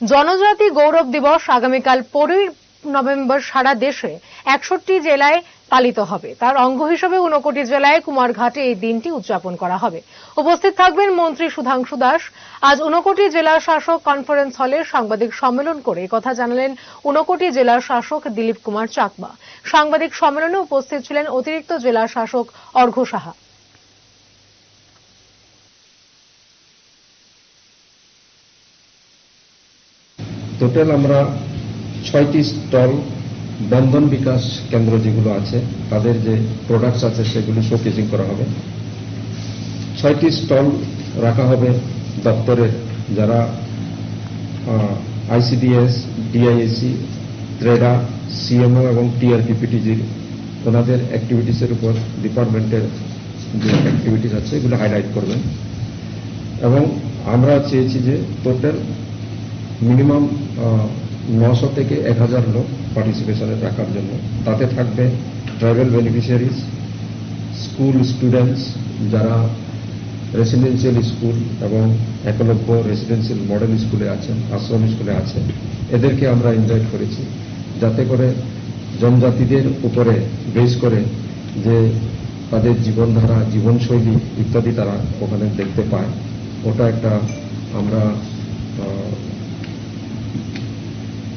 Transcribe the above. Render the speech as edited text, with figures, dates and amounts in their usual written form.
জনজাতি গৌরব দিবস আগামীকাল 15 নভেম্বর সারা দেশে 61 জেলায় পালিত হবে। তার অঙ্গ হিসেবে 59 জেলায় কুমারঘাটে এই দিনটি উদযাপন করা হবে। উপস্থিত থাকবেন মন্ত্রী সুধাংশু দাস। আজ 59 জেলা শাসক কনফারেন্স হলে সাংবাদিক সম্মেলন করে কথা জানালেন 59 জেলা শাসক দিলীপ কুমার চাকমা। সাংবাদিক সম্মেলনে উপস্থিত ছিলেন অতিরিক্ত জেলা শাসক অর্ঘ্য সাহা। টোটাল আমরা 6টি স্টল বন্ধন বিকাশ কেন্দ্র যেগুলো আছে তাদের যে প্রোডাক্টস আছে সেগুলো শোকেজিং করা হবে। 6টি স্টল রাখা হবে দপ্তরের যারা আইসিডিএস, ডিআইএসি, ট্রেডা, সিএমও এবং টিআরপিপিটিজির ওনাদের অ্যাক্টিভিটিসের উপর ডিপার্টমেন্টের যে অ্যাক্টিভিটিস আছে এগুলো হাইলাইট করবেন। এবং আমরা চেয়েছি যে টোটাল মিনিমাম 900 থেকে 1000 লোক পার্টিসিপেশনে রাখার জন্য। তাতে থাকবে ট্রাইবাল বেনিফিশিয়ারিজ, স্কুল স্টুডেন্টস যারা রেসিডেন্সিয়াল স্কুল এবং একলব্য রেসিডেন্সিয়াল মডেল স্কুলে আছেন, আশ্রম স্কুলে আছেন, এদেরকে আমরা ইনভাইট করেছি যাতে করে জনজাতিদের উপরে বেস করে যে তাদের জীবনধারা, জীবনশৈলী ইত্যাদি তারা ওখানে দেখতে পায়। ওটা একটা আমরা